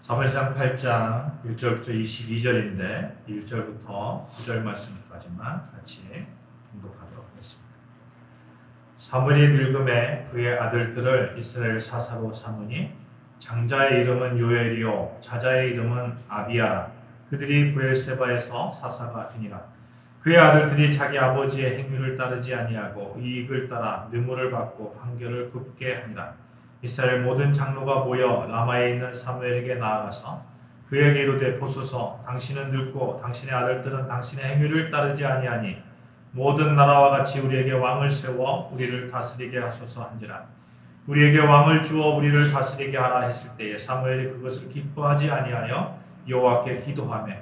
사무엘상 8장 1절부터 22절인데 1절부터 9절 말씀까지만 같이 공독하도록 하겠습니다. 사무엘이 늙음에 그의 아들들을 이스라엘 사사로 삼으니 장자의 이름은 요엘이요 자자의 이름은 아비야라. 그들이 브엘세바에서 사사가 되니라. 그의 아들들이 자기 아버지의 행위를 따르지 아니하고 이익을 따라 뇌물을 받고 판결을 굽게 하니라. 이스라엘 모든 장로가 모여 라마에 있는 사무엘에게 나아가서 그에게 이르되 보소서 당신은 늙고 당신의 아들들은 당신의 행위를 따르지 아니하니 모든 나라와 같이 우리에게 왕을 세워 우리를 다스리게 하소서 한지라. 우리에게 왕을 주어 우리를 다스리게 하라 했을 때에 사무엘이 그것을 기뻐하지 아니하여 여호와께 기도하며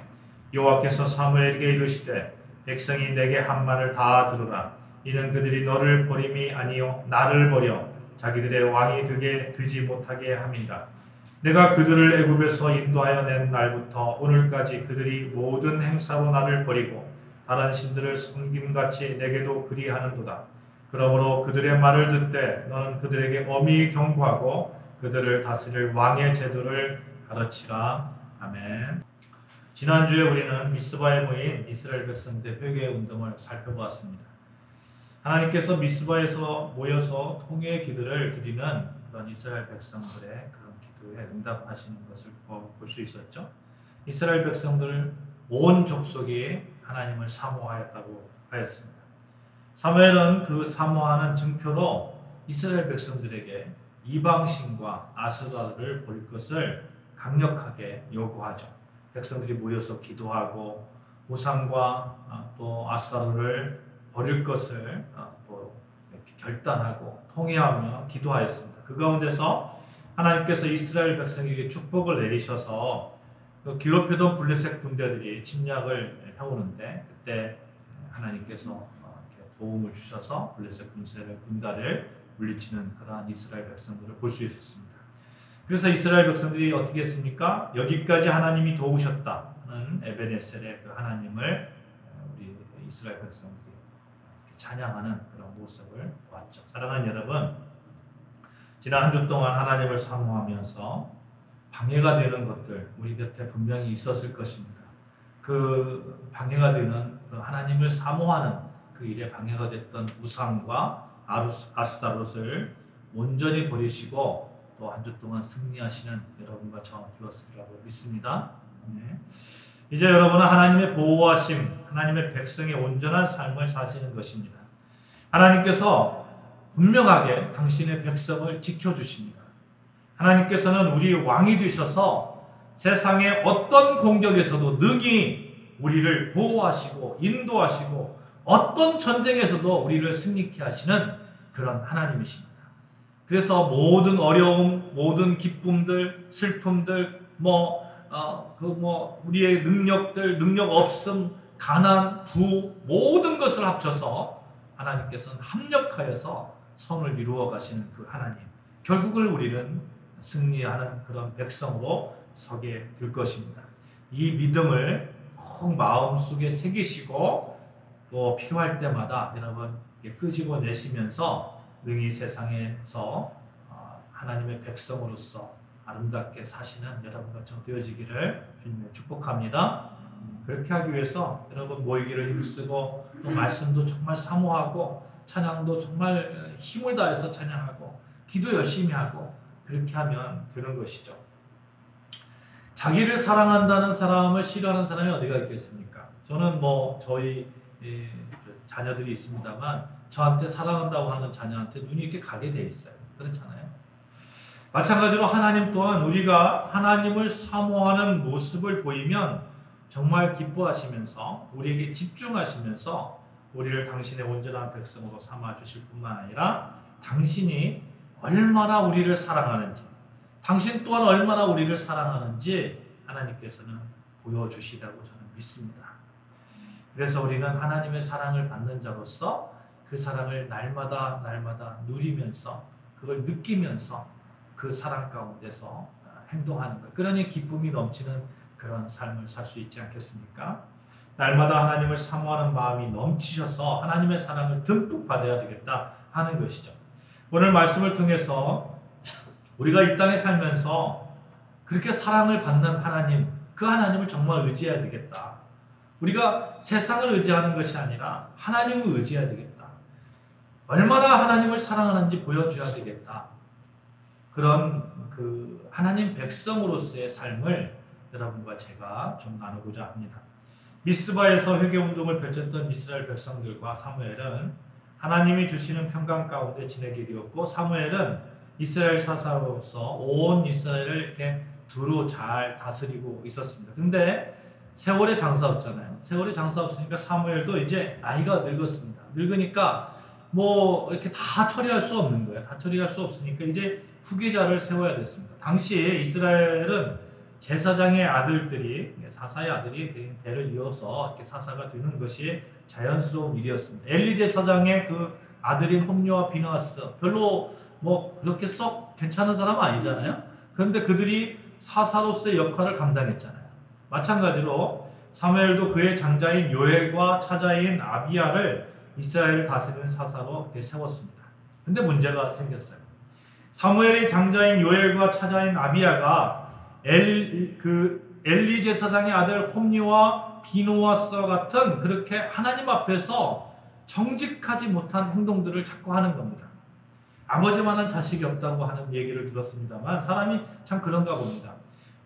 여호와께서 사무엘에게 이르시되 백성이 내게 한 말을 다 들으라. 이는 그들이 너를 버림이 아니요 나를 버려 자기들의 왕이 되지 못하게 함이라. 내가 그들을 애굽에서 인도하여 낸 날부터 오늘까지 그들이 모든 행사로 나를 버리고 다른 신들을 섬김같이 내게도 그리하는도다. 그러므로 그들의 말을 듣되 너는 그들에게 엄히 경고하고 그들을 다스릴 왕의 제도를 가르치라. 아멘. 지난주에 우리는 미스바에 모인 이스라엘 백성들의 회개 운동을 살펴보았습니다. 하나님께서 미스바에서 모여서 통회의 기도를 드리는 그런 이스라엘 백성들의 그런 기도에 응답하시는 것을 볼 수 있었죠. 이스라엘 백성들 온 족속이 하나님을 사모하였다고 하였습니다. 사무엘은 그 사모하는 증표로 이스라엘 백성들에게 이방신과 아스라를 버릴 것을 강력하게 요구하죠. 백성들이 모여서 기도하고 우상과 또 아스라를 버릴 것을 또 이렇게 결단하고 통회하며 기도하였습니다. 그 가운데서 하나님께서 이스라엘 백성에게 축복을 내리셔서 그 기업해던 블레셋 군대들이 침략을 해오는데 그때 하나님께서 도움을 주셔서 블레셋 군대를 물리치는 그러한 이스라엘 백성들을 볼 수 있었습니다. 그래서 이스라엘 백성들이 어떻게 했습니까? 여기까지 하나님이 도우셨다는 에베네셀의 그 하나님을 우리 이스라엘 백성들이 찬양하는 그런 모습을 보았죠. 사랑하는 여러분, 지난 한 주 동안 하나님을 사모하면서 방해가 되는 것들 우리 곁에 분명히 있었을 것입니다. 그 방해가 되는 그 하나님을 사모하는 그 일에 방해가 됐던 우상과 아스타롯을 온전히 버리시고 또 한 주 동안 승리하시는 여러분과 저 되었으리라고 믿습니다. 네. 이제 여러분은 하나님의 보호하심, 하나님의 백성의 온전한 삶을 사시는 것입니다. 하나님께서 분명하게 당신의 백성을 지켜주십니다. 하나님께서는 우리 왕이 되셔서 세상의 어떤 공격에서도 능히 우리를 보호하시고 인도하시고 어떤 전쟁에서도 우리를 승리케 하시는 그런 하나님이십니다. 그래서 모든 어려움, 모든 기쁨들, 슬픔들, 우리의 능력들, 능력 없음, 가난, 부, 모든 것을 합쳐서 하나님께서는 합력하여서 선을 이루어 가시는 그 하나님. 결국을 우리는 승리하는 그런 백성으로 서게 될 것입니다. 이 믿음을 꼭 마음속에 새기시고 또 필요할 때마다 여러분 끄집어내시면서 능히 세상에서 하나님의 백성으로서 아름답게 사시는 여러분과 저 되어지기를 주님의 축복합니다. 그렇게 하기 위해서 여러분 모이기를 힘쓰고 또 말씀도 정말 사모하고 찬양도 정말 힘을 다해서 찬양하고 기도 열심히 하고 그렇게 하면 되는 것이죠. 자기를 사랑한다는 사람을 싫어하는 사람이 어디가 있겠습니까? 저는 저희 자녀들이 있습니다만 저한테 사랑한다고 하는 자녀한테 눈이 이렇게 가게 돼 있어요. 그렇잖아요. 마찬가지로 하나님 또한 우리가 하나님을 사모하는 모습을 보이면 정말 기뻐하시면서 우리에게 집중하시면서 우리를 당신의 온전한 백성으로 삼아 주실 뿐만 아니라 당신이 얼마나 우리를 사랑하는지 당신 또한 얼마나 우리를 사랑하는지 하나님께서는 보여주시라고 저는 믿습니다. 그래서 우리는 하나님의 사랑을 받는 자로서 그 사랑을 날마다 누리면서 그걸 느끼면서 그 사랑 가운데서 행동하는 것. 그러니 기쁨이 넘치는 그런 삶을 살 수 있지 않겠습니까? 날마다 하나님을 사모하는 마음이 넘치셔서 하나님의 사랑을 듬뿍 받아야 되겠다 하는 것이죠. 오늘 말씀을 통해서 우리가 이 땅에 살면서 그렇게 사랑을 받는 하나님, 그 하나님을 정말 의지해야 되겠다. 우리가 세상을 의지하는 것이 아니라 하나님을 의지해야 되겠다. 얼마나 하나님을 사랑하는지 보여줘야 되겠다. 그런 그 하나님 백성으로서의 삶을 여러분과 제가 좀 나누고자 합니다. 미스바에서 회개운동을 펼쳤던 이스라엘 백성들과 사무엘은 하나님이 주시는 평강 가운데 지내게 되었고, 사무엘은 이스라엘 사사로서 온 이스라엘을 이렇게 두루 잘 다스리고 있었습니다. 근데 세월의 장사 없잖아요. 세월의 장사 없으니까 사무엘도 이제 나이가 늙었습니다. 늙으니까 뭐 이렇게 다 처리할 수 없는 거예요. 다 처리할 수 없으니까 이제 후계자를 세워야 됐습니다. 당시에 이스라엘은 제사장의 아들들이, 사사의 아들이 대를 이어서 이렇게 사사가 되는 것이 자연스러운 일이었습니다. 엘리 제사장의 그 아들인 홈리와 비느하스, 별로 뭐 그렇게 썩 괜찮은 사람은 아니잖아요. 그런데 그들이 사사로서의 역할을 감당했잖아요. 마찬가지로 사무엘도 그의 장자인 요엘과 차자인 아비야를 이스라엘을 다스리는 사사로 세웠습니다. 근데 문제가 생겼어요. 사무엘의 장자인 요엘과 차자인 아비야가 엘리 제사장의 아들 홈리와 비느하스와 같은 그렇게 하나님 앞에서 정직하지 못한 행동들을 자꾸 하는 겁니다. 아버지만한 자식이 없다고 하는 얘기를 들었습니다만 사람이 참 그런가 봅니다.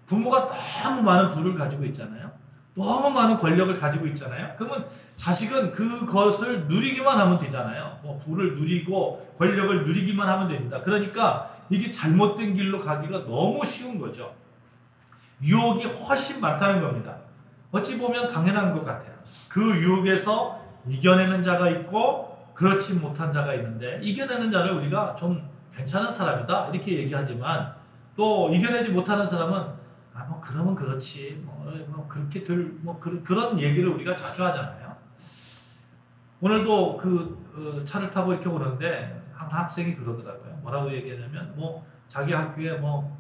부모가 너무 많은 부를 가지고 있잖아요. 너무 많은 권력을 가지고 있잖아요. 그러면 자식은 그것을 누리기만 하면 되잖아요. 뭐 부를 누리고 권력을 누리기만 하면 됩니다. 그러니까 이게 잘못된 길로 가기가 너무 쉬운 거죠. 유혹이 훨씬 많다는 겁니다. 어찌 보면 당연한 것 같아요. 그 유혹에서 이겨내는 자가 있고 그렇지 못한 자가 있는데, 이겨내는 자를 우리가 좀 괜찮은 사람이다 이렇게 얘기하지만, 또 이겨내지 못하는 사람은 뭐 그러면 그렇지 뭐 그렇게 그런 얘기를 우리가 자주 하잖아요. 오늘도 차를 타고 이렇게 오는데 한 학생이 그러더라고요. 뭐라고 얘기하냐면 뭐 자기 학교에 뭐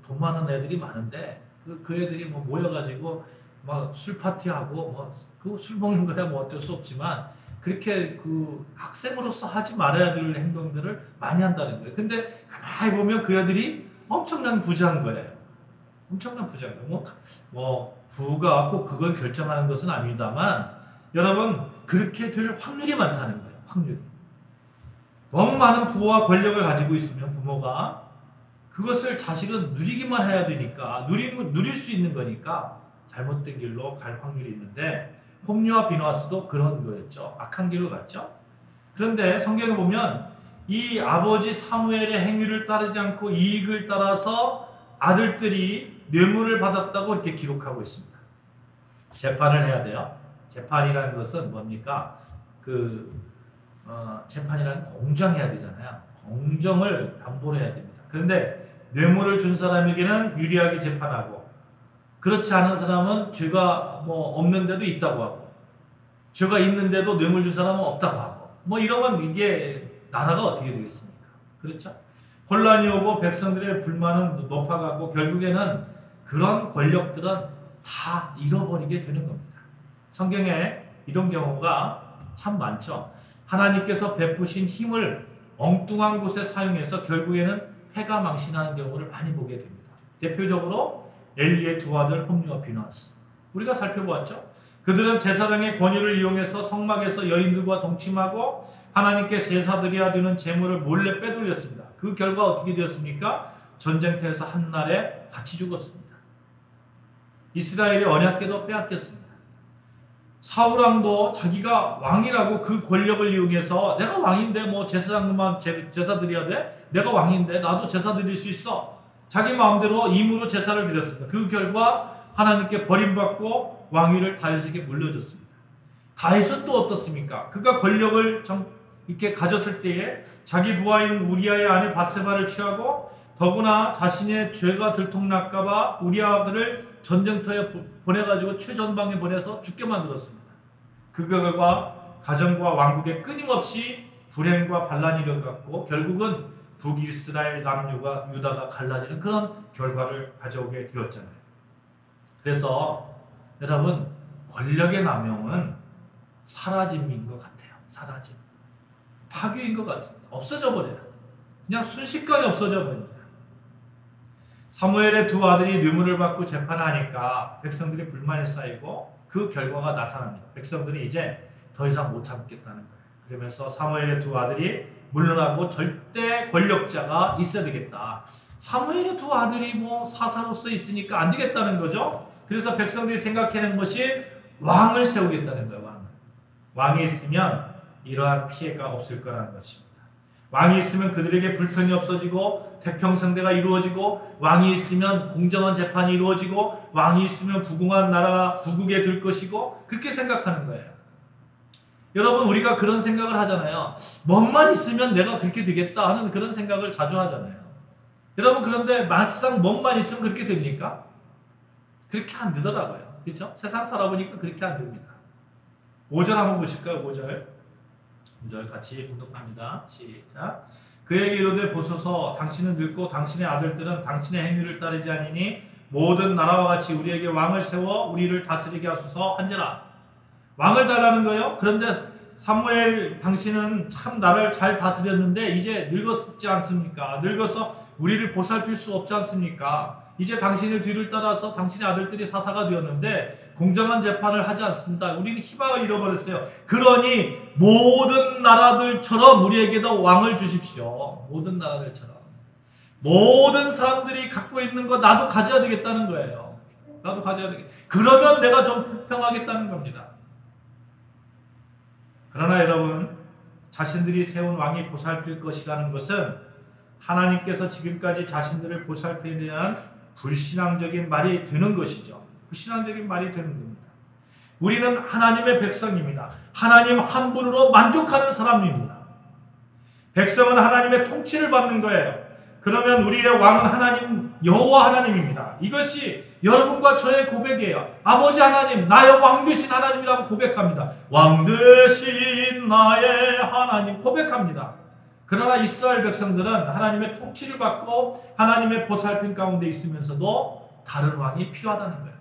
돈 많은 애들이 많은데 그 애들이 뭐 모여가지고 막 술 파티하고 뭐 그 술 먹는 거야 뭐 어쩔 수 없지만 그렇게 그 학생으로서 하지 말아야 될 행동들을 많이 한다는 거예요. 근데 가만히 보면 그 애들이 엄청난 부자인 거예요. 엄청난 부자인 거예요. 뭐 부가 꼭 그걸 결정하는 것은 아닙니다만 여러분 그렇게 될 확률이 많다는 거예요. 확률이. 너무 많은 부와 권력을 가지고 있으면 부모가 그것을 자식은 누리기만 해야 되니까 누릴 수 있는 거니까 잘못된 길로 갈 확률이 있는데, 홈리와 비느하스도 그런 거였죠. 악한 길로 갔죠. 그런데 성경에 보면 이 아버지 사무엘의 행위를 따르지 않고 이익을 따라서 아들들이 뇌물을 받았다고 이렇게 기록하고 있습니다. 재판을 해야 돼요. 재판이라는 것은 뭡니까? 재판이라는 공정해야 되잖아요. 공정을 담보로 해야 됩니다. 그런데 뇌물을 준 사람에게는 유리하게 재판하고, 그렇지 않은 사람은 죄가 뭐 없는데도 있다고 하고, 죄가 있는데도 뇌물 준 사람은 없다고 하고, 뭐 이러면 이게 나라가 어떻게 되겠습니까? 그렇죠? 혼란이 오고 백성들의 불만은 높아가고 결국에는 그런 권력들은 다 잃어버리게 되는 겁니다. 성경에 이런 경우가 참 많죠. 하나님께서 베푸신 힘을 엉뚱한 곳에 사용해서 결국에는 패가 망신하는 경우를 많이 보게 됩니다. 대표적으로 엘리의 두 아들 홈리와 비느하스, 우리가 살펴보았죠. 그들은 제사장의 권위를 이용해서 성막에서 여인들과 동침하고 하나님께 제사드려야 되는 재물을 몰래 빼돌렸습니다. 그 결과 어떻게 되었습니까? 전쟁터에서 한날에 같이 죽었습니다. 이스라엘의 언약궤도 빼앗겼습니다. 사울왕도 자기가 왕이라고 그 권력을 이용해서 내가 왕인데 뭐 제사장만 제사 드려야 돼? 내가 왕인데 나도 제사 드릴 수 있어. 자기 마음대로 임으로 제사를 드렸습니다. 그 결과 하나님께 버림받고 왕위를 다윗에게 물려줬습니다. 다윗은 또 어떻습니까? 그가 권력을 이렇게 가졌을 때에 자기 부하인 우리아의 아내 밧세바를 취하고 더구나 자신의 죄가 들통날까봐 우리아를 전쟁터에 보내가지고 최전방에 보내서 죽게 만들었습니다. 그 결과 가정과 왕국에 끊임없이 불행과 반란이 일어났고 결국은 북이스라엘 남유가 유다가 갈라지는 그런 결과를 가져오게 되었잖아요. 그래서 여러분 권력의 남용은 사라짐인 것 같아요. 사라짐. 파괴인 것 같습니다. 없어져 버려요. 그냥 순식간에 없어져 버립니다. 사무엘의 두 아들이 뇌물을 받고 재판하니까 백성들이 불만이 쌓이고 그 결과가 나타납니다. 백성들이 이제 더 이상 못 참겠다는 거예요. 그러면서 사무엘의 두 아들이 물러나고 절대 권력자가 있어야 되겠다. 사무엘의 두 아들이 뭐 사사로서 있으니까 안 되겠다는 거죠. 그래서 백성들이 생각해낸 것이 왕을 세우겠다는 거예요. 왕이 있으면 이러한 피해가 없을 거라는 것입니다. 왕이 있으면 그들에게 불편이 없어지고 태평성대가 이루어지고 왕이 있으면 공정한 재판이 이루어지고 왕이 있으면 부궁한 나라가 부국에 들 것이고 그렇게 생각하는 거예요. 여러분 우리가 그런 생각을 하잖아요. 뭐만 있으면 내가 그렇게 되겠다 하는 그런 생각을 자주 하잖아요. 여러분 그런데 막상 뭐만 있으면 그렇게 됩니까? 그렇게 안 되더라고요. 그렇죠? 세상 살아보니까 그렇게 안 됩니다. 5절 한번 보실까요? 5절. 5절 같이 봉독합니다. 시작. 그에게 이르되 보소서 당신은 늙고 당신의 아들들은 당신의 행위를 따르지 아니니 모든 나라와 같이 우리에게 왕을 세워 우리를 다스리게 하소서 한지라. 왕을 달라는 거예요. 그런데 사무엘 당신은 참 나를 잘 다스렸는데 이제 늙었지 않습니까? 늙어서 우리를 보살필 수 없지 않습니까? 이제 당신의 뒤를 따라서 당신의 아들들이 사사가 되었는데 공정한 재판을 하지 않습니다. 우리는 희망을 잃어버렸어요. 그러니 모든 나라들처럼 우리에게도 왕을 주십시오. 모든 나라들처럼. 모든 사람들이 갖고 있는 거 나도 가져야 되겠다는 거예요. 나도 가져야 되겠다. 그러면 내가 좀 불평하겠다는 겁니다. 그러나 여러분 자신들이 세운 왕이 보살필 것이라는 것은 하나님께서 지금까지 자신들을 보살피에 대한 불신앙적인 말이 되는 것이죠. 불신앙적인 말이 되는 겁니다. 우리는 하나님의 백성입니다. 하나님 한 분으로 만족하는 사람입니다. 백성은 하나님의 통치를 받는 거예요. 그러면 우리의 왕은 하나님 여호와 하나님입니다. 이것이 여러분과 저의 고백이에요. 아버지 하나님, 나의 왕 되신 하나님이라고 고백합니다. 왕 되신 나의 하나님 고백합니다. 그러나 이스라엘 백성들은 하나님의 통치를 받고 하나님의 보살핌 가운데 있으면서도 다른 왕이 필요하다는 거예요.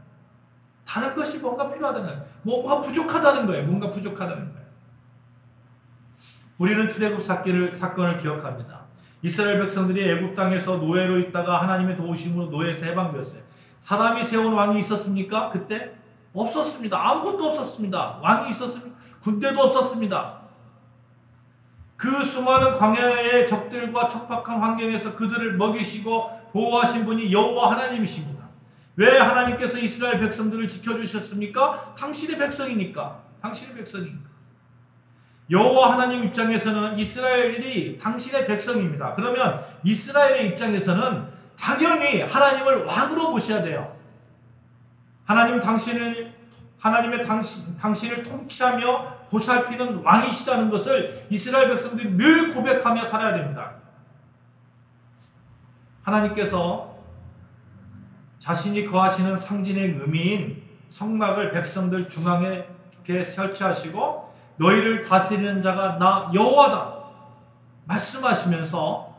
다른 것이 뭔가 필요하다는 거예요. 뭔가 부족하다는 거예요. 뭔가 부족하다는 거예요. 우리는 출애굽 사건을 기억합니다. 이스라엘 백성들이 애굽 땅에서 노예로 있다가 하나님의 도우심으로 노예에서 해방되었어요. 사람이 세운 왕이 있었습니까? 그때? 없었습니다. 아무것도 없었습니다. 왕이 있었습니까? 군대도 없었습니다. 그 수많은 광야의 적들과 척박한 환경에서 그들을 먹이시고 보호하신 분이 여호와 하나님이십니다. 왜 하나님께서 이스라엘 백성들을 지켜주셨습니까? 당신의 백성이니까. 당신의 백성이니까. 여호와 하나님 입장에서는 이스라엘이 당신의 백성입니다. 그러면 이스라엘의 입장에서는 당연히 하나님을 왕으로 모셔야 돼요. 당신을 통치하며 보살피는 왕이시다는 것을 이스라엘 백성들이 늘 고백하며 살아야 됩니다. 하나님께서 자신이 거하시는 상징의 의미인 성막을 백성들 중앙에 이렇게 설치하시고 너희를 다스리는 자가 나 여호와다 말씀하시면서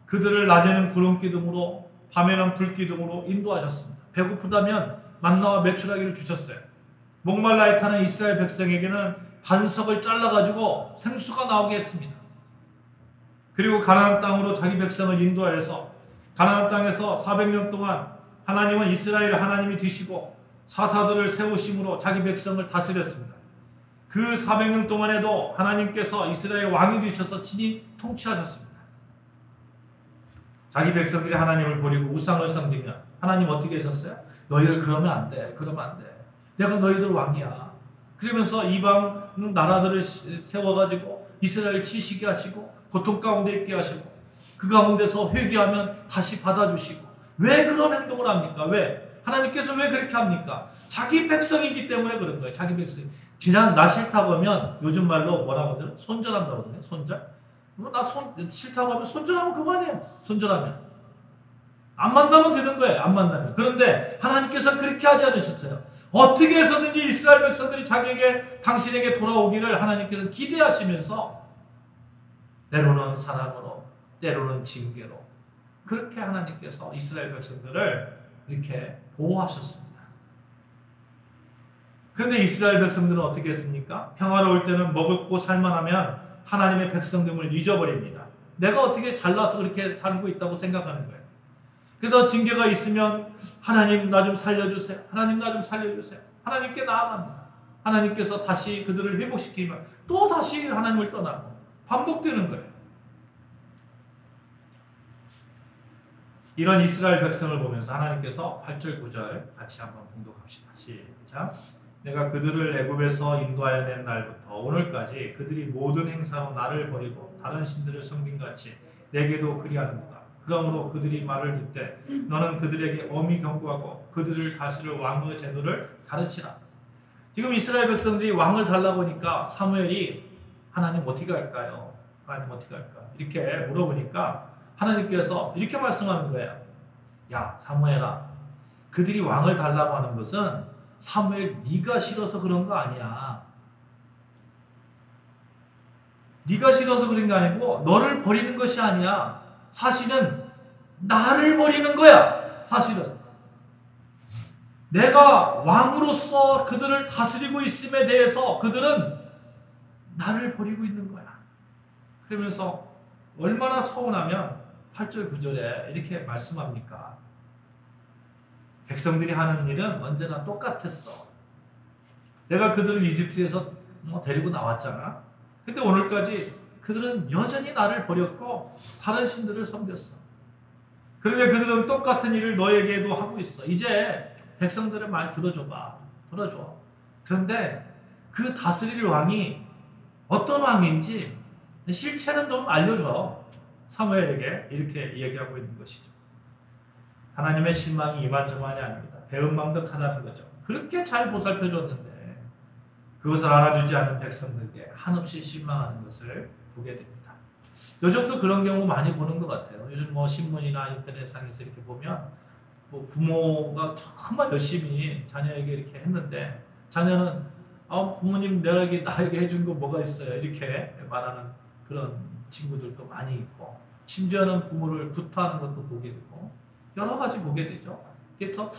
그들을 낮에는 구름 기둥으로 밤에는 불 기둥으로 인도하셨습니다. 배고프다면 만나와 메추라기를 주셨어요. 목말라 애타는 이스라엘 백성에게는 반석을 잘라가지고 생수가 나오게 했습니다. 그리고 가나안 땅으로 자기 백성을 인도하여서 가나안 땅에서 400년 동안 하나님은 이스라엘 하나님이 되시고 사사들을 세우심으로 자기 백성을 다스렸습니다. 그 400년 동안에도 하나님께서 이스라엘 왕이 되셔서 친히 통치하셨습니다. 자기 백성들이 하나님을 버리고 우상을 섬기면 하나님 어떻게 하셨어요? 너희들 그러면 안 돼. 그러면 안 돼. 내가 너희들 왕이야. 그러면서 이방 나라들을 세워가지고 이스라엘 치시게 하시고 고통 가운데 있게 하시고 그 가운데서 회개하면 다시 받아주시고 왜 그런 행동을 합니까? 왜? 하나님께서 왜 그렇게 합니까? 자기 백성이기 때문에 그런 거예요. 자기 백성. 지난 나 싫다고 하면 요즘 말로 뭐라고 하더라? 손절한다고 하더라. 손절? 나 싫다고 하면 손절하면 그만해요. 손절하면. 안 만나면 되는 거예요. 안 만나면. 그런데 하나님께서 그렇게 하지 않으셨어요. 어떻게 해서든지 이스라엘 백성들이 당신에게 돌아오기를 하나님께서 기대하시면서 때로는 사랑으로 때로는 징계로 그렇게 하나님께서 이스라엘 백성들을 이렇게 보호하셨습니다. 그런데 이스라엘 백성들은 어떻게 했습니까? 평화로울 때는 먹고 살만하면 하나님의 백성됨을 잊어버립니다. 내가 어떻게 잘나서 그렇게 살고 있다고 생각하는 거예요. 그래서 징계가 있으면 하나님 나 좀 살려주세요. 하나님 나 좀 살려주세요. 하나님께 나아갑니다. 하나님께서 다시 그들을 회복시키면 또 다시 하나님을 떠나고 반복되는 거예요. 이런 이스라엘 백성을 보면서 하나님께서 8절 9절 같이 한번 봉독합시다. 시작. 내가 그들을 애굽에서 인도하여 낸 날부터 오늘까지 그들이 모든 행사로 나를 버리고 다른 신들을 섬긴같이 내게도 그리하는도다. 그러므로 그들이 말을 듣되 너는 그들에게 엄히 경고하고 그들을 다스릴 왕의 제도를 가르치라. 지금 이스라엘 백성들이 왕을 달라고 하니까 사무엘이 하나님 어떻게 할까요? 하나님 어떻게 할까? 이렇게 물어보니까 하나님께서 이렇게 말씀하는 거예요. 야 사무엘아, 그들이 왕을 달라고 하는 것은 사무엘 네가 싫어서 그런 거 아니야. 네가 싫어서 그런 게 아니고 너를 버리는 것이 아니야. 사실은 나를 버리는 거야. 사실은 내가 왕으로서 그들을 다스리고 있음에 대해서 그들은 나를 버리고 있는 거야. 그러면서 얼마나 서운하면 8절 9절에 이렇게 말씀합니까? 백성들이 하는 일은 언제나 똑같았어. 내가 그들을 이집트에서 데리고 나왔잖아. 근데 오늘까지 그들은 여전히 나를 버렸고 다른 신들을 섬겼어. 그런데 그들은 똑같은 일을 너에게도 하고 있어. 이제 백성들의 말 들어줘봐. 들어줘. 그런데 그 다스릴 왕이 어떤 왕인지 실체는 좀 알려줘. 사무엘에게 이렇게 얘기하고 있는 것이죠. 하나님의 실망이 이만저만이 아닙니다. 배은망덕하다는 거죠. 그렇게 잘 보살펴줬는데 그것을 알아주지 않는 백성들에게 한없이 실망하는 것을 보게 됩니다. 요즘도 그런 경우 많이 보는 것 같아요. 요즘 신문이나 인터넷상에서 이렇게 보면 부모가 정말 열심히 자녀에게 이렇게 했는데 자녀는 부모님 나에게 해준 거 뭐가 있어요? 이렇게 말하는 그런 친구들도 많이 있고 심지어는 부모를 구타하는 것도 보게 되고 여러 가지 보게 되죠. 그래서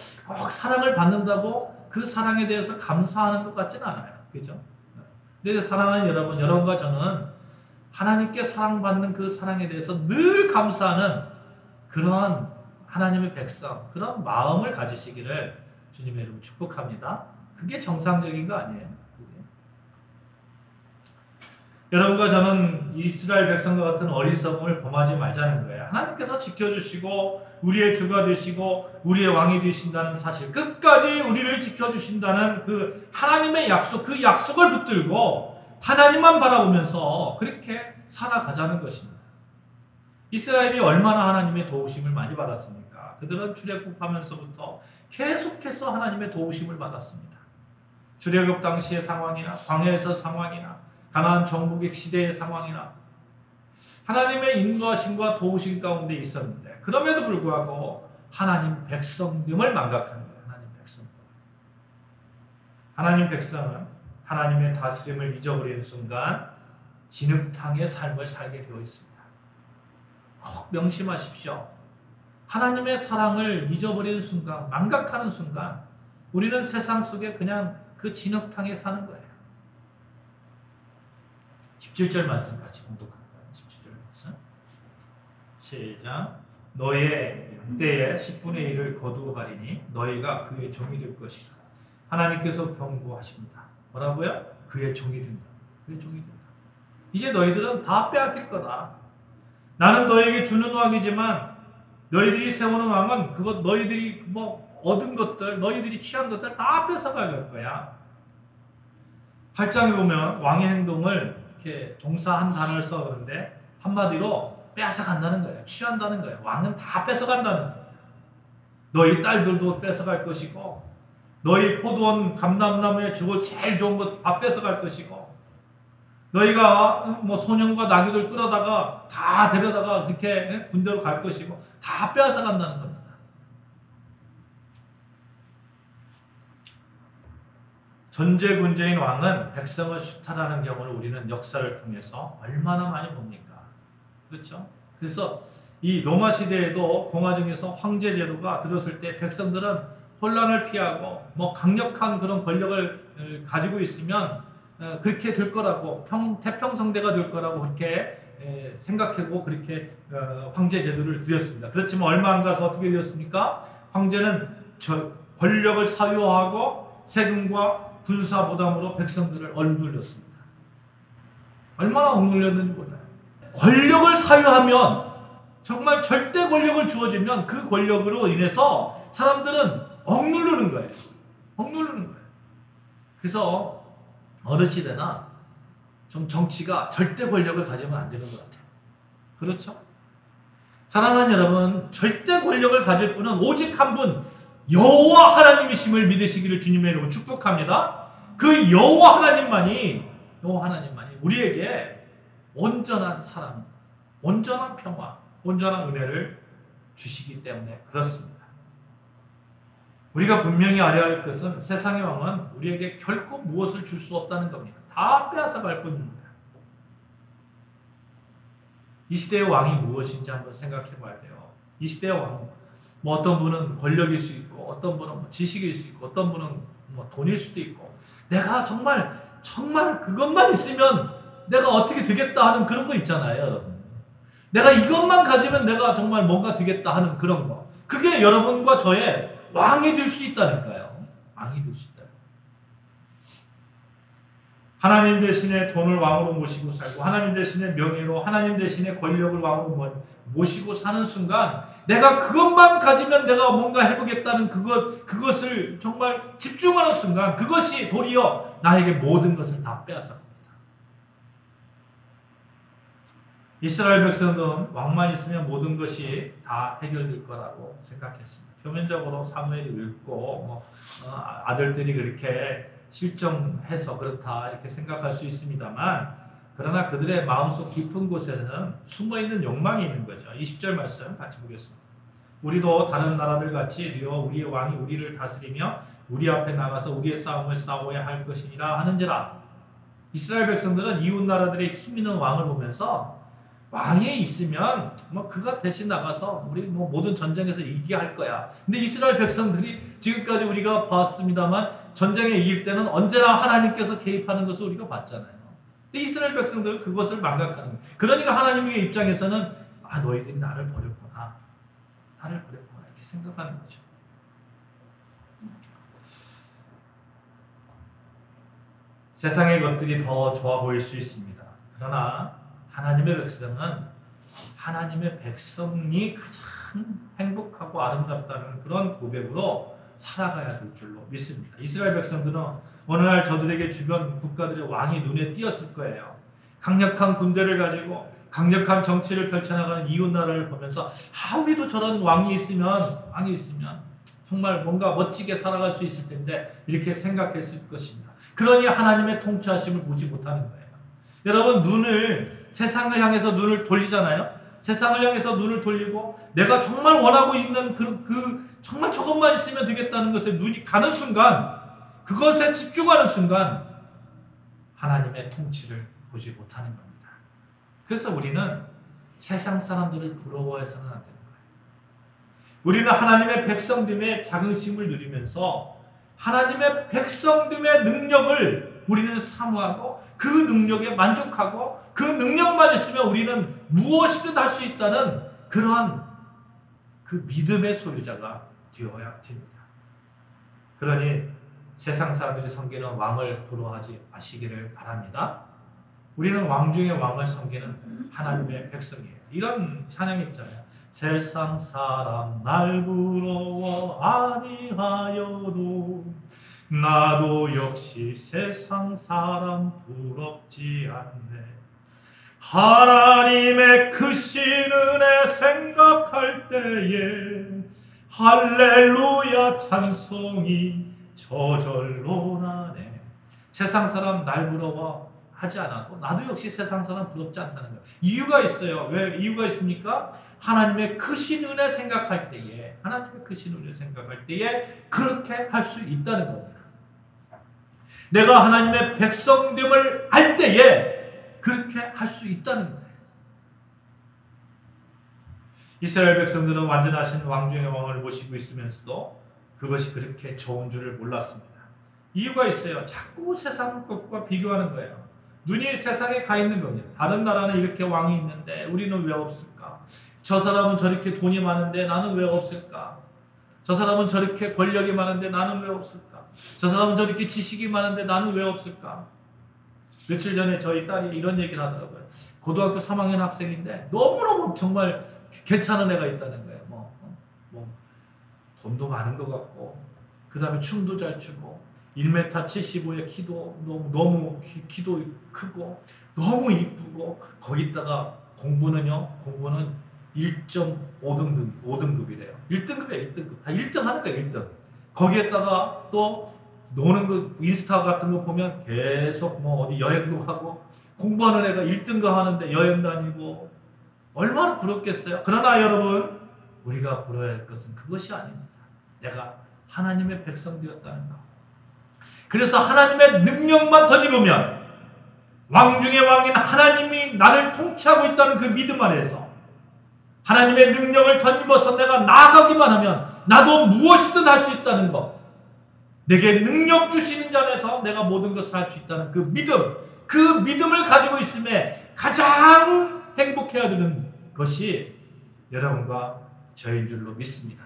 사랑을 받는다고 그 사랑에 대해서 감사하는 것 같지는 않아요. 그죠? 근데 사랑하는 여러분과 저는 하나님께 사랑받는 그 사랑에 대해서 늘 감사하는 그런 하나님의 백성, 그런 마음을 가지시기를 주님의 이름으로 축복합니다. 그게 정상적인 거 아니에요? 여러분과 저는 이스라엘 백성과 같은 어리석음을 범하지 말자는 거예요. 하나님께서 지켜주시고 우리의 주가 되시고 우리의 왕이 되신다는 사실, 끝까지 우리를 지켜주신다는 그 하나님의 약속, 그 약속을 붙들고 하나님만 바라보면서 그렇게 살아가자는 것입니다. 이스라엘이 얼마나 하나님의 도우심을 많이 받았습니까? 그들은 출애굽하면서부터 계속해서 하나님의 도우심을 받았습니다. 출애굽 당시의 상황이나 광야에서 상황이나 가나안 정복의 시대의 상황이나 하나님의 인도하심과 도우심 가운데 있었는데 그럼에도 불구하고 하나님 백성됨을 망각한 거예요. 하나님 백성은 하나님의 다스림을 잊어버리는 순간 진흙탕의 삶을 살게 되어 있습니다. 꼭 명심하십시오. 하나님의 사랑을 잊어버리는 순간, 망각하는 순간 우리는 세상 속에 그냥 그 진흙탕에 사는 거예요. 17절 말씀 같이 공독할까요? 17절 말씀. 시작. 너의 때에 10분의 1을 거두어가리니 너희가 그의 종이 될 것이라. 하나님께서 경고하십니다. 뭐라고요? 그의 종이 된다. 그의 종이 된다. 이제 너희들은 다 빼앗길 거다. 나는 너에게 주는 왕이지만 너희들이 세우는 왕은 그것 너희들이 얻은 것들, 너희들이 취한 것들 다 뺏어갈 거야. 8장에 보면 왕의 행동을 이렇게 동사 한 단어를 써그런데 한마디로 빼앗아간다는 거예요. 취한다는 거예요. 왕은 다 뺏어간다는 거예요. 너희 딸들도 뺏어갈 것이고 너희 포도원 감람나무에 주고 제일 좋은 것 다 뺏어갈 것이고 너희가 소년과 나귀들 끌어다가 다 데려다가 그렇게 군대로 갈 것이고 다 빼앗아간다는 겁니다. 전제군제인 왕은 백성을 수탈하는 경우를 우리는 역사를 통해서 얼마나 많이 봅니까? 그렇죠? 그래서 이 로마 시대에도 공화정에서 황제 제도가 들었을 때 백성들은 혼란을 피하고 강력한 그런 권력을 가지고 있으면 그렇게 될 거라고 태평성대가 될 거라고 그렇게 생각하고 그렇게 황제 제도를 드렸습니다. 그렇지만 얼마 안 가서 어떻게 되었습니까? 황제는 권력을 사유하고 세금과 군사 부담으로 백성들을 억눌렸습니다. 얼마나 억눌렸는지 몰라요. 권력을 사유하면 정말 절대 권력을 주어지면 그 권력으로 인해서 사람들은 억누르는 거예요. 억누르는 거예요. 그래서 어느 시대나 좀 정치가 절대 권력을 가지면 안 되는 것 같아요. 그렇죠? 사랑하는 여러분, 절대 권력을 가질 분은 오직 한 분, 여호와 하나님이심을 믿으시기를 주님의 이름으로 축복합니다. 그 여호와 하나님만이 우리에게 온전한 사랑, 온전한 평화, 온전한 은혜를 주시기 때문에 그렇습니다. 우리가 분명히 알아야 할 것은 세상의 왕은 우리에게 결코 무엇을 줄 수 없다는 겁니다. 다 빼앗아갈 뿐입니다. 이 시대의 왕이 무엇인지 한번 생각해 봐야 돼요. 이 시대의 왕은 어떤 분은 권력일 수 있고 어떤 분은 지식일 수 있고 어떤 분은 돈일 수도 있고 내가 정말 그것만 있으면 내가 어떻게 되겠다 하는 그런 거 있잖아요, 여러분. 내가 이것만 가지면 내가 정말 뭔가 되겠다 하는 그런 거. 그게 여러분과 저의 왕이 될 수 있다니까요. 왕이 될 수 있다. 하나님 대신에 돈을 왕으로 모시고 살고 하나님 대신에 명예로 하나님 대신에 권력을 왕으로 모시고 사는 순간 내가 그것만 가지면 내가 뭔가 해보겠다는 그것을 정말 집중하는 순간 그것이 도리어 나에게 모든 것을 다 빼앗아갑니다. 이스라엘 백성은 왕만 있으면 모든 것이 다 해결될 거라고 생각했습니다. 표면적으로 사무엘이 늙고 아들들이 그렇게 실정해서 그렇다 이렇게 생각할 수 있습니다만 그러나 그들의 마음속 깊은 곳에는 숨어있는 욕망이 있는 거죠. 20절 말씀 같이 보겠습니다. 우리도 다른 나라들 같이 되어 우리의 왕이 우리를 다스리며 우리 앞에 나가서 우리의 싸움을 싸워야 할 것이니라 하는지라. 이스라엘 백성들은 이웃 나라들의 힘 있는 왕을 보면서 왕이 있으면 그가 대신 나가서 우리 모든 전쟁에서 이기게 할 거야. 근데 이스라엘 백성들이 지금까지 우리가 봤습니다만 전쟁에 이길 때는 언제나 하나님께서 개입하는 것을 우리가 봤잖아요. 근데 이스라엘 백성들은 그것을 망각하는 거예요. 그러니까 하나님의 입장에서는 너희들이 나를 버렸구나. 이렇게 생각하는 거죠. 세상의 것들이 더 좋아 보일 수 있습니다. 그러나 하나님의 백성은 하나님의 백성이 가장 행복하고 아름답다는 그런 고백으로 살아가야 될 줄로 믿습니다. 이스라엘 백성들은 어느 날 저들에게 주변 국가들의 왕이 눈에 띄었을 거예요. 강력한 군대를 가지고 강력한 정치를 펼쳐나가는 이웃 나라를 보면서 우리도 저런 왕이 있으면 정말 뭔가 멋지게 살아갈 수 있을 텐데 이렇게 생각했을 것입니다. 그러니 하나님의 통치하심을 보지 못하는 거예요. 여러분 세상을 향해서 눈을 돌리잖아요. 세상을 향해서 눈을 돌리고 내가 정말 원하고 있는 정말 저것만 있으면 되겠다는 것에 눈이 가는 순간 그것에 집중하는 순간 하나님의 통치를 보지 못하는 겁니다. 그래서 우리는 세상 사람들을 부러워해서는 안 되는 거예요. 우리는 하나님의 백성됨의 자긍심을 누리면서 하나님의 백성됨의 능력을 우리는 사모하고 그 능력에 만족하고 그 능력만 있으면 우리는 무엇이든 할 수 있다는 그러한 그 믿음의 소유자가 되어야 됩니다. 그러니 세상 사람들이 섬기는 왕을 부러워하지 마시기를 바랍니다. 우리는 왕 중에 왕을 섬기는 하나님의 백성이에요. 이런 찬양이 있잖아요. 세상 사람 날 부러워 아니하여도 나도 역시 세상 사람 부럽지 않네. 하나님의 크신 은혜 생각할 때에 할렐루야 찬송이 저절로 나네. 세상 사람 날 부러워 하지 않아도 나도 역시 세상 사람 부럽지 않다는 거예요. 이유가 있어요. 왜 이유가 있습니까? 하나님의 크신 은혜 생각할 때에 그렇게 할 수 있다는 겁니다. 내가 하나님의 백성됨을 알 때에 그렇게 할 수 있다는 거예요. 이스라엘 백성들은 완전하신 왕 중의 왕을 모시고 있으면서도 그것이 그렇게 좋은 줄을 몰랐습니다. 이유가 있어요. 자꾸 세상 것과 비교하는 거예요. 눈이 세상에 가 있는 겁니다. 다른 나라는 이렇게 왕이 있는데 우리는 왜 없을까? 저 사람은 저렇게 돈이 많은데 나는 왜 없을까? 저 사람은 저렇게 권력이 많은데 나는 왜 없을까? 저 사람은 저렇게 지식이 많은데 나는 왜 없을까? 며칠 전에 저희 딸이 이런 얘기를 하더라고요. 고등학교 3학년 학생인데 너무너무 정말 괜찮은 애가 있다는 거예요. 돈도 많은 것 같고, 그 다음에 춤도 잘 추고, 1m 75의 키도 너무 키도 크고, 너무 이쁘고, 거기다가 공부는 1.5등급이래요. 1등급이에요, 1등급. 다 1등 하는 거예요, 1등. 거기에다가 또 노는 거, 인스타 같은 거 보면 계속 어디 여행도 하고, 공부하는 애가 1등급 하는데 여행 다니고, 얼마나 부럽겠어요? 그러나 여러분, 우리가 부러워야 할 것은 그것이 아닙니다. 내가 하나님의 백성 되었다는 것. 그래서 하나님의 능력만 덧입으면 왕 중의 왕인 하나님이 나를 통치하고 있다는 그 믿음 아래에서 하나님의 능력을 덧입어서 내가 나아가기만 하면 나도 무엇이든 할 수 있다는 것. 내게 능력 주시는 자 안에서 내가 모든 것을 할 수 있다는 그 믿음. 그 믿음을 가지고 있음에 가장 행복해야 되는 것이 여러분과 저인 줄로 믿습니다.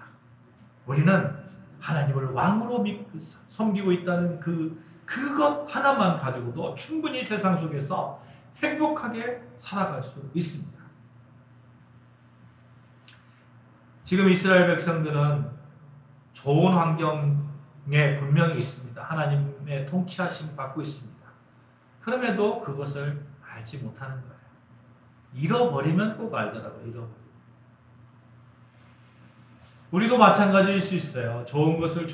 우리는 하나님을 왕으로 믿고 섬기고 있다는 그것 하나만 가지고도 충분히 세상 속에서 행복하게 살아갈 수 있습니다. 지금 이스라엘 백성들은 좋은 환경에 분명히 있습니다. 하나님의 통치하심 받고 있습니다. 그럼에도 그것을 알지 못하는 거예요. 잃어버리면 꼭 알더라고요. 잃어버리면. 우리도 마찬가지일 수 있어요. 좋은 것을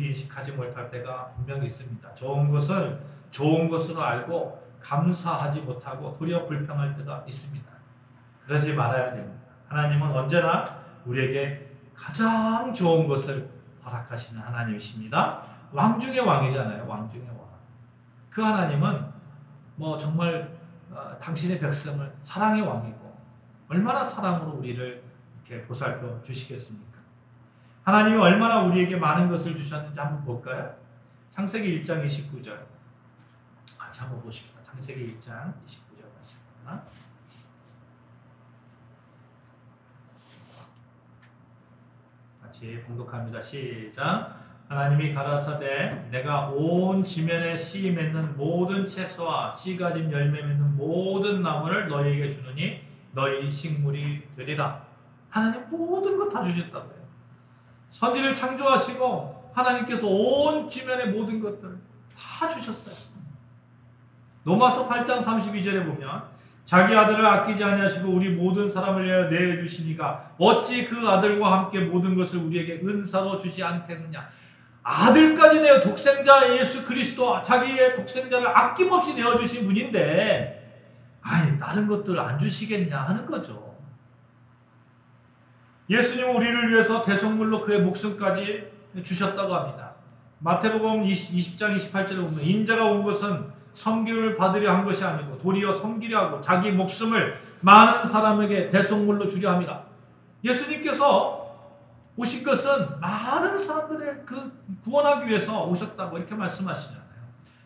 인식하지 못할 때가 분명히 있습니다. 좋은 것을 좋은 것으로 알고 감사하지 못하고 도리어 불평할 때가 있습니다. 그러지 말아야 됩니다. 하나님은 언제나 우리에게 가장 좋은 것을 허락하시는 하나님이십니다. 왕 중의 왕이잖아요. 왕 중의 왕. 그 하나님은 정말 당신의 백성을 사랑의 왕이고 얼마나 사랑으로 우리를 이렇게 보살펴 주시겠습니까? 하나님이 얼마나 우리에게 많은 것을 주셨는지 한번 볼까요? 창세기 1장 29절 같이 한번 보십시다. 창세기 1장 29절 말씀입니다. 같이 봉독합니다. 시작. 하나님이 가라사대 내가 온 지면에 씨 맺는 모든 채소와 씨 가진 열매 맺는 모든 나무를 너희에게 주느니 너희 식물이 되리라. 하나님 모든 것 다 주셨다고요. 선지를 창조하시고 하나님께서 온 지면의 모든 것들을 다 주셨어요. 로마서 8장 32절에 보면 자기 아들을 아끼지 아니하시고 우리 모든 사람을 위하여 내어주시니가 어찌 그 아들과 함께 모든 것을 우리에게 은사로 주지 않겠느냐. 아들까지 내어 독생자 예수 그리스도 자기의 독생자를 아낌없이 내어주신 분인데 다른 것들 안 주시겠냐 하는 거죠. 예수님은 우리를 위해서 대속물로 그의 목숨까지 주셨다고 합니다. 마태복음 20장 28절에 보면 인자가 온 것은 섬김을 받으려 한 것이 아니고 도리어 섬기려 하고 자기 목숨을 많은 사람에게 대속물로 주려 합니다. 예수님께서 오신 것은 많은 사람들을 구원하기 위해서 오셨다고 이렇게 말씀하시잖아요.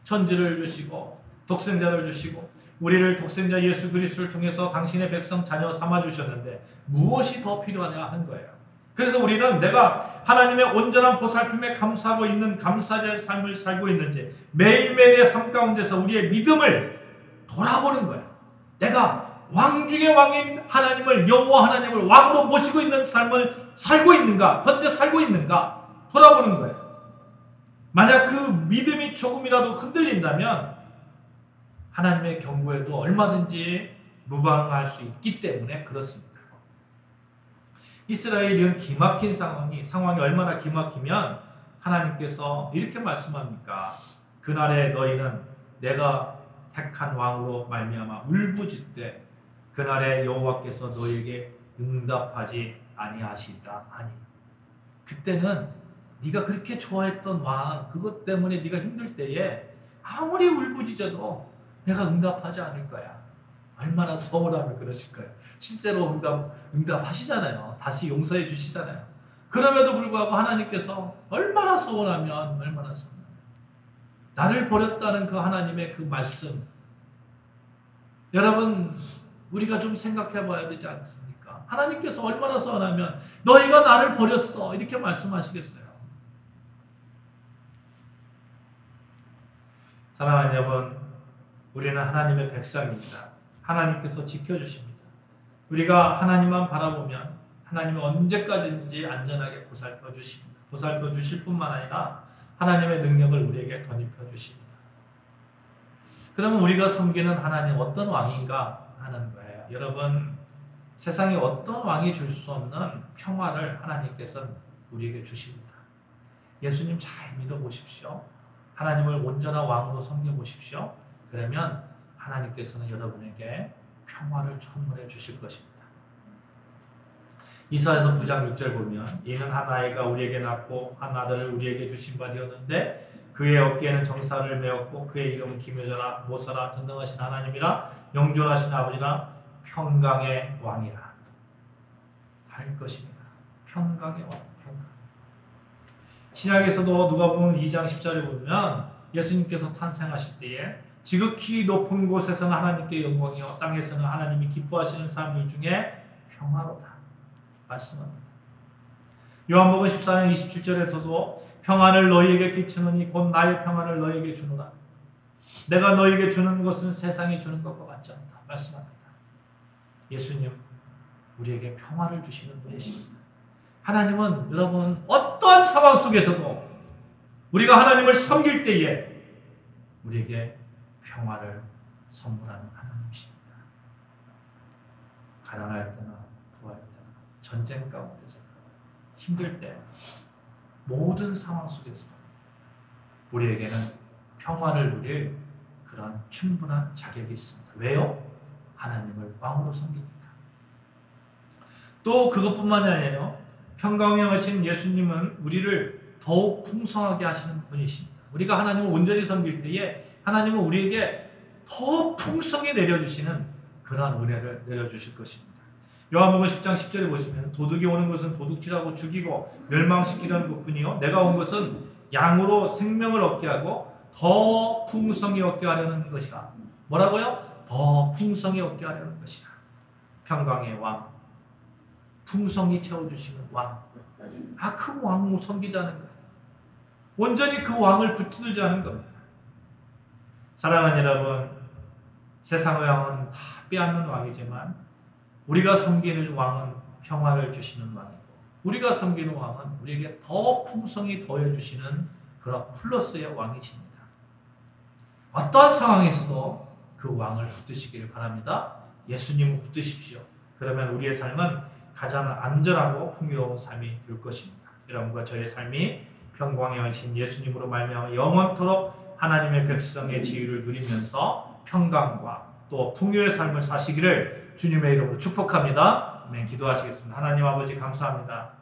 천지를 주시고 독생자를 주시고 우리를 독생자 예수 그리스도를 통해서 당신의 백성 자녀 삼아 주셨는데 무엇이 더 필요하냐 하는 거예요. 그래서 우리는 내가 하나님의 온전한 보살핌에 감사하고 있는 감사의 삶을 살고 있는지 매일매일의 삶 가운데서 우리의 믿음을 돌아보는 거예요. 내가 왕 중의 왕인 하나님을 여호와 하나님을 왕으로 모시고 있는 삶을 살고 있는가, 현재 살고 있는가 돌아보는 거예요. 만약 그 믿음이 조금이라도 흔들린다면 하나님의 경고에도 얼마든지 무방할 수 있기 때문에 그렇습니다. 이스라엘이 이런 기막힌 상황이 얼마나 기막히면 하나님께서 이렇게 말씀합니까? 그날에 너희는 내가 택한 왕으로 말미암아 울부짖되 그날에 여호와께서 너희에게 응답하지 아니하시리라 하니. 그때는 네가 그렇게 좋아했던 왕 그것 때문에 네가 힘들 때에 아무리 울부짖어도 내가 응답하지 않을 거야. 얼마나 서운하면 그러실까요? 실제로 응답하시잖아요. 다시 용서해 주시잖아요. 그럼에도 불구하고 하나님께서 얼마나 서운하면 나를 버렸다는 그 하나님의 그 말씀 여러분, 우리가 좀 생각해 봐야 되지 않습니까? 하나님께서 얼마나 선하면 너희가 나를 버렸어 이렇게 말씀하시겠어요? 사랑하는 여러분, 우리는 하나님의 백성입니다. 하나님께서 지켜주십니다. 우리가 하나님만 바라보면 하나님은 언제까지인지 안전하게 보살펴 주십니다. 보살펴 주실 뿐만 아니라 하나님의 능력을 우리에게 덧입혀 주십니다. 그러면 우리가 섬기는 하나님 어떤 왕인가 하는 거예요. 여러분, 세상에 어떤 왕이 줄 수 없는 평화를 하나님께서 우리에게 주십니다. 예수님 잘 믿어보십시오. 하나님을 온전한 왕으로 섬겨보십시오. 그러면 하나님께서는 여러분에게 평화를 선물해 주실 것입니다. 이사야서 9장 6절 보면 이는 한 아이가 우리에게 낳고 한 아들을 우리에게 주신 바 되었는데 그의 어깨에는 정사를 메었고 그의 이름은 기묘자라 모사라 전능하신 하나님이라 영존하신 아버지라 평강의 왕이라 할 것입니다. 평강의 왕. 평강. 신약에서도 누가복음 2장 10절에 보면 예수님께서 탄생하실 때에 지극히 높은 곳에서는 하나님께 영광이요 땅에서는 하나님이 기뻐하시는 사람들 중에 평화로다 말씀합니다. 요한복음 14장 27절에서도 평안을 너희에게 끼치노니 곧 나의 평안을 너희에게 주노라. 내가 너희에게 주는 것은 세상이 주는 것과 같지 않다 말씀합니다. 예수님 우리에게 평화를 주시는 분이십니다. 하나님은 여러분 어떠한 상황 속에서도 우리가 하나님을 섬길 때에 우리에게 평화를 선물하는 하나님이십니다. 가난할 때나 부할 때나 전쟁 가운데서 힘들 때 모든 상황 속에서 우리에게는 평화를 누릴 그런 충분한 자격이 있습니다. 왜요? 하나님을 왕으로 섬기니까. 또 그것뿐만이 아니에요. 평강의 왕이신 예수님은 우리를 더욱 풍성하게 하시는 분이십니다. 우리가 하나님을 온전히 섬길 때에 하나님은 우리에게 더 풍성히 내려주시는 그러한 은혜를 내려주실 것입니다. 요한복음 10장 10절에 보시면 도둑이 오는 것은 도둑질하고 죽이고 멸망시키려는 것뿐이요 내가 온 것은 양으로 생명을 얻게 하고 더 풍성히 얻게 하려는 것이라. 뭐라고요? 더 풍성히 얻게 하려는 것이라. 평강의 왕, 풍성히 채워주시는 왕. 그 왕을 섬기자는 거예요. 온전히 그 왕을 붙들자는 겁니다. 사랑하는 여러분, 세상의 왕은 다 빼앗는 왕이지만 우리가 섬기는 왕은 평화를 주시는 왕이고 우리가 섬기는 왕은 우리에게 더 풍성히 더해주시는 그런 플러스의 왕이십니다. 어떠한 상황에서도 그 왕을 붙드시길 바랍니다. 예수님을 붙드십시오. 그러면 우리의 삶은 가장 안전하고 풍요로운 삶이 될 것입니다. 여러분과 저의 삶이 평강의 왕이신 예수님으로 말미암아 영원토록 하나님의 백성의 지위를 누리면서 평강과 또 풍요의 삶을 사시기를 주님의 이름으로 축복합니다. 아멘. 기도하시겠습니다. 하나님 아버지 감사합니다.